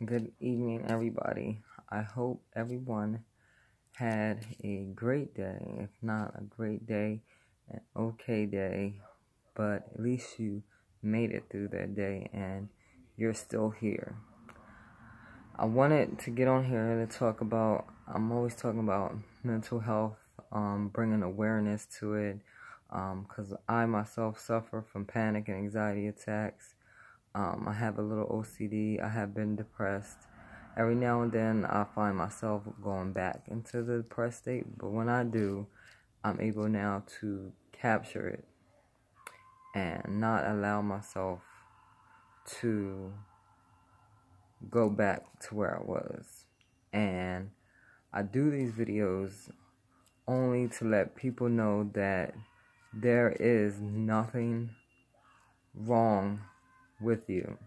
Good evening, everybody. I hope everyone had a great day. If not a great day, an okay day, but at least you made it through that day and you're still here. I wanted to get on here to talk about, I'm always talking about mental health, bringing awareness to it, because I myself suffer from panic and anxiety attacks. I have a little OCD. I have been depressed. Every now and then I find myself going back into the depressed state, but when I do, I'm able now to capture it and not allow myself to go back to where I was. And I do these videos only to let people know that there is nothing wrong with you.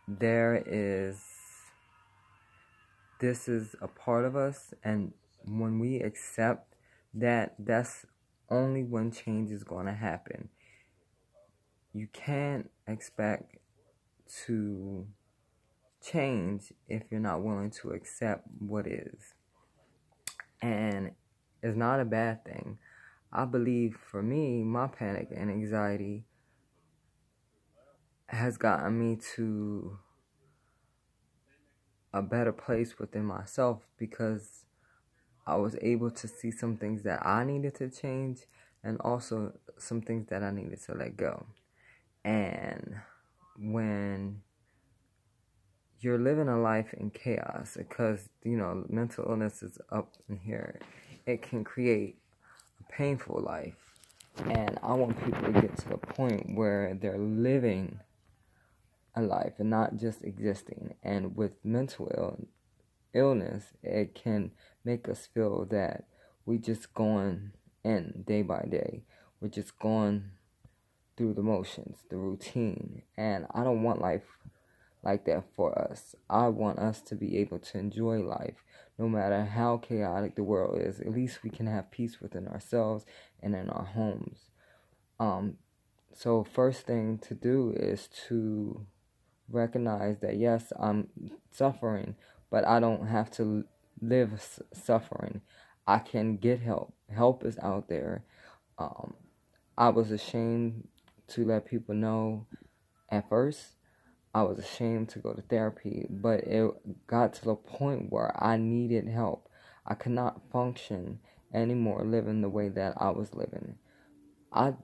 This is a part of us, and when we accept that, that's only when change is going to happen. You can't expect to change if you're not willing to accept what is. And it's not a bad thing. I believe for me, my panic and anxiety has gotten me to a better place within myself because I was able to see some things that I needed to change and also some things that I needed to let go. And when you're living a life in chaos, because, mental illness is up in here, it can create a painful life. And I want people to get to the point where they're living a life and not just existing. And with mental illness, it can make us feel that we just going in day by day. We're just going through the motions, the routine. And I don't want life like that for us. I want us to be able to enjoy life no matter how chaotic the world is. At least we can have peace within ourselves and in our homes. So first thing to do is to recognize that yes, I'm suffering, but I don't have to live suffering. I can get help. Help is out there. I was ashamed to let people know at first. I was ashamed to go to therapy, but it got to the point where I needed help. I could not function anymore living the way that I was living. I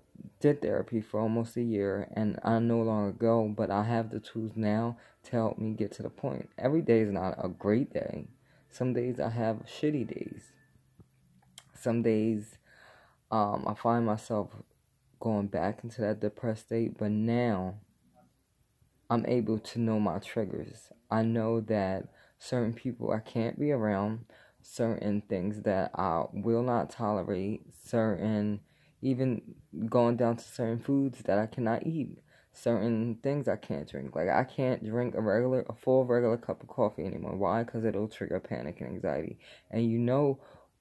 did therapy for almost a year, and I no longer go, but I have the tools now to help me get to the point. Every day is not a great day. Some days I have shitty days. Some days I find myself going back into that depressed state, but now I'm able to know my triggers. I know that certain people I can't be around, certain things that I will not tolerate, even going down to certain foods that I cannot eat, certain things I can't drink. Like I can't drink a full regular cup of coffee anymore. Why? Because it'll trigger panic and anxiety. And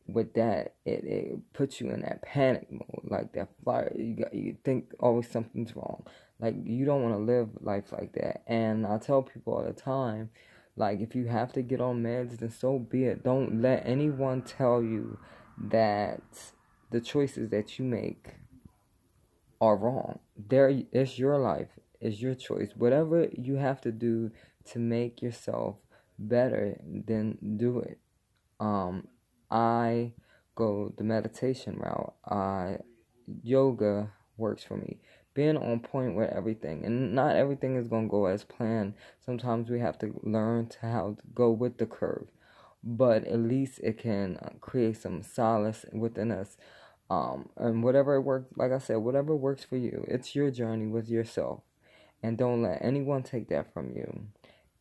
with that, it puts you in that panic mode, like that fire. You think always something's wrong. Like you don't want to live life like that. And I tell people all the time, like if you have to get on meds, then so be it. Don't let anyone tell you that the choices that you make are wrong. It's your life. It's your choice. Whatever you have to do to make yourself better, then do it. I go the meditation route. Yoga works for me. Being on point with everything. And not everything is going to go as planned. Sometimes we have to learn to how to go with the curve. But at least it can create some solace within us. And whatever works, like I said, whatever works for you. It's your journey with yourself. And don't let anyone take that from you.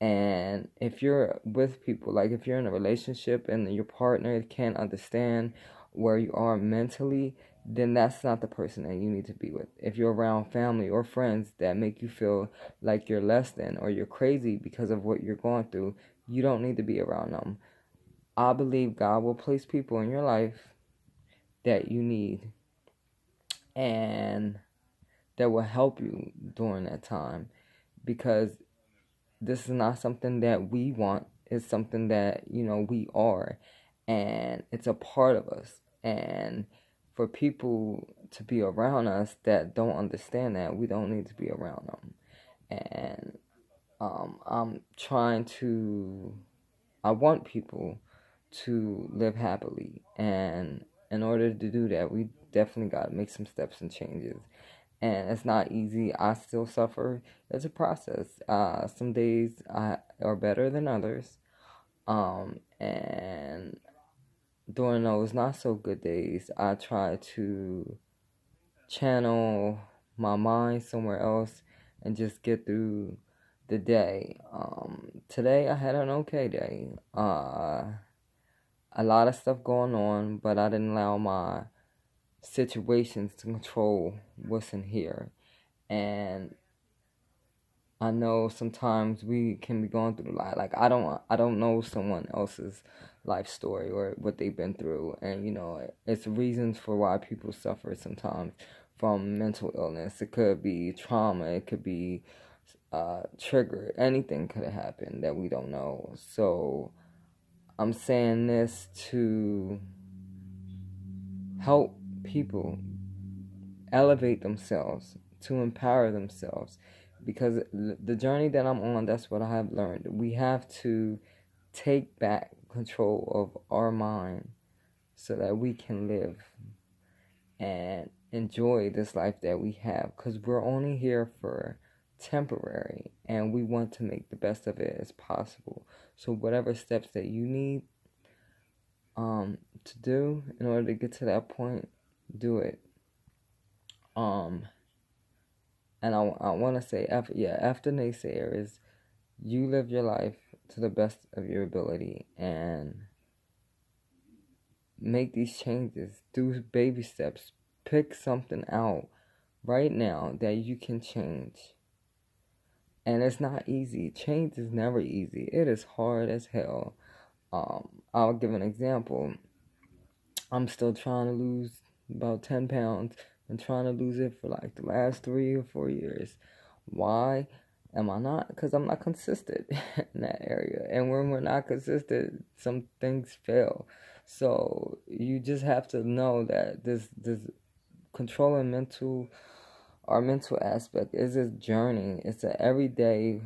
And if you're with people, like if you're in a relationship and your partner can't understand where you are mentally, then that's not the person that you need to be with. If you're around family or friends that make you feel like you're less than or you're crazy because of what you're going through, you don't need to be around them. I believe God will place people in your life that you need and that will help you during that time, because this is not something that we want. It's something that, we are. And it's a part of us. And for people to be around us that don't understand that, we don't need to be around them. And I'm trying to, I want people to live happily. And in order to do that, we definitely got to make some steps and changes. And it's not easy. I still suffer. It's a process. Some days are better than others. And during those not so good days, I try to channel my mind somewhere else and just get through the day. Today I had an okay day. A lot of stuff going on, but I didn't allow my situations to control what's in here. And I know sometimes we can be going through a lot. Like I don't know someone else's life story or what they've been through, and it's reasons for why people suffer sometimes from mental illness. It could be trauma. It could be trigger. Anything could have happened that we don't know. So I'm saying this to help people elevate themselves, to empower themselves. Because the journey that I'm on, that's what I have learned. We have to take back control of our mind so that we can live and enjoy this life that we have. Because we're only here for temporary, and we want to make the best of it as possible. So whatever steps that you need to do in order to get to that point, do it. And I want to say, after naysayers, you live your life to the best of your ability and make these changes. Do baby steps. Pick something out right now that you can change. And it's not easy. Change is never easy. It is hard as hell. I'll give an example. I'm still trying to lose about 10 pounds and trying to lose it for like the last 3 or 4 years. Why am I not? Because I'm not consistent in that area. And when we're not consistent, some things fail. So you just have to know that this controlling our mental aspect is a journey. It's an everyday,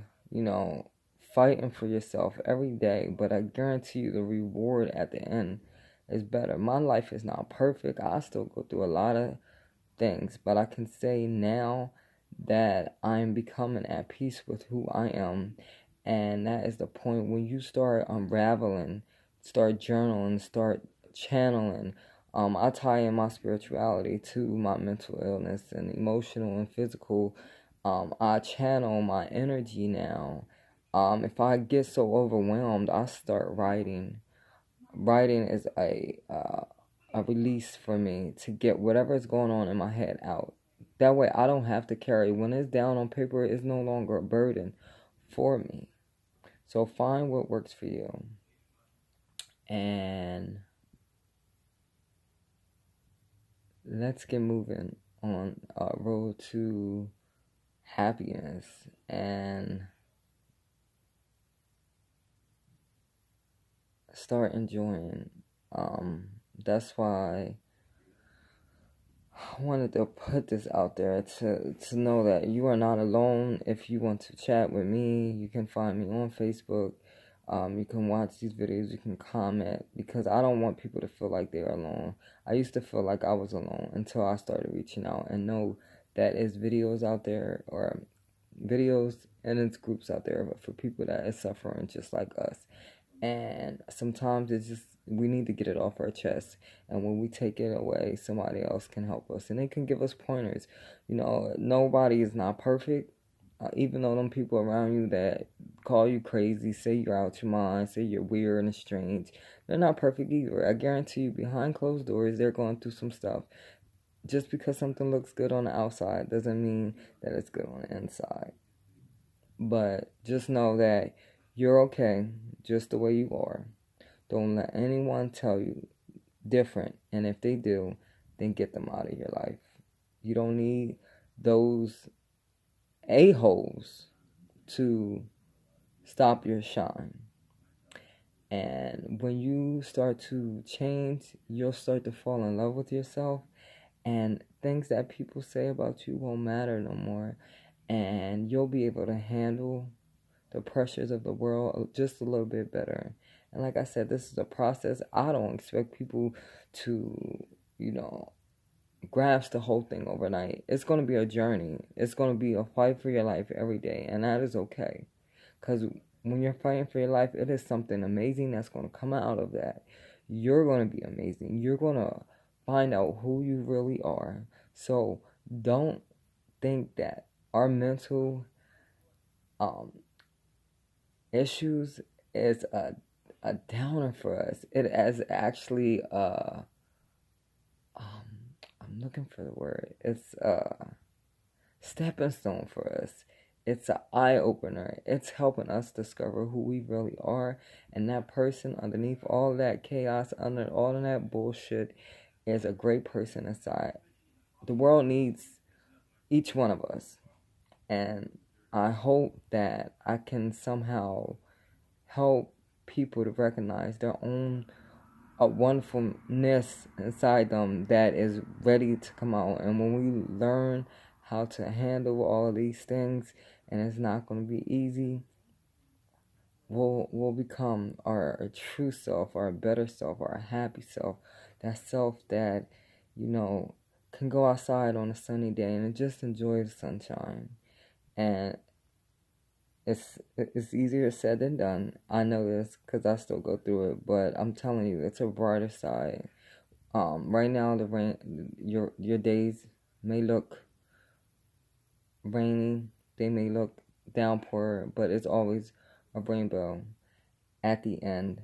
fighting for yourself every day. But I guarantee you the reward at the end is better. My life is not perfect. I still go through a lot of things, but I can say now that I'm becoming at peace with who I am. And that is the point when you start unraveling, start journaling, start channeling. I tie in my spirituality to my mental illness and emotional and physical. I channel my energy now. If I get so overwhelmed, I start writing. Writing is a release for me to get whatever is going on in my head out. That way I don't have to carry. When it's down on paper, it's no longer a burden for me. So find what works for you. And let's get moving on a road to happiness and start enjoying. That's why I wanted to put this out there to know that you are not alone. If you want to chat with me, you can find me on Facebook. You can watch these videos, you can comment, because I don't want people to feel like they're alone. I used to feel like I was alone until I started reaching out and know that there's videos out there, or videos and it's groups out there for people that is suffering just like us. And sometimes it's just, we need to get it off our chest. And when we take it away, somebody else can help us. And they can give us pointers. Nobody is not perfect. Even though them people around you that call you crazy, say you're out your mind, say you're weird and strange, they're not perfect either. I guarantee you, behind closed doors, they're going through some stuff. Just because something looks good on the outside doesn't mean that it's good on the inside. But just know that you're okay just the way you are. Don't let anyone tell you different. And if they do, then get them out of your life. You don't need those a-holes to stop your shine. And when you start to change, you'll start to fall in love with yourself, and things that people say about you won't matter no more, and you'll be able to handle the pressures of the world just a little bit better. And like I said, this is a process. I don't expect people to, grasp the whole thing overnight. It's going to be a journey. It's going to be a fight for your life every day, and that is okay. Because when you're fighting for your life, it is something amazing that's going to come out of that. You're going to be amazing. You're going to find out who you really are. So don't think that our mental issues is a downer for us. It is actually I'm looking for the word. It's a stepping stone for us. It's an eye opener. It's helping us discover who we really are, and that person underneath all that chaos, under all of that bullshit, is a great person inside. The world needs each one of us, and I hope that I can somehow help people to recognize their own wonderfulness inside them that is ready to come out. And when we learn how to handle all of these things, and it's not going to be easy, we'll become our true self, our better self, our happy self, that self that can go outside on a sunny day and just enjoy the sunshine. And it's easier said than done. I know this because I still go through it, but I'm telling you, it's a brighter side. Right now, your days may look rainy, they may look downpour, but it's always a rainbow at the end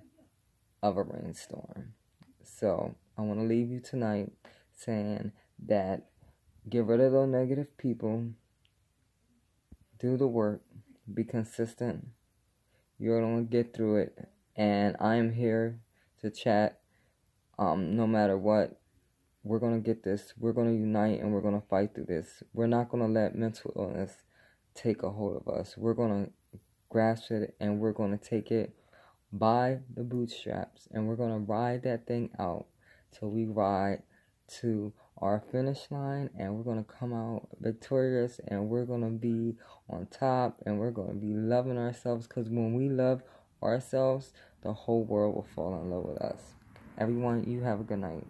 of a rainstorm. So I want to leave you tonight saying that get rid of those negative people, do the work, be consistent. You're gonna get through it, and I am here to chat. No matter what, we're gonna get this. We're gonna unite, and we're gonna fight through this. We're not gonna let mental illness take a hold of us. We're gonna grasp it, and we're gonna take it by the bootstraps, and we're gonna ride that thing out till we ride to our finish line, and we're going to come out victorious, and we're going to be on top, and we're going to be loving ourselves, because when we love ourselves, the whole world will fall in love with us. Everyone, you have a good night.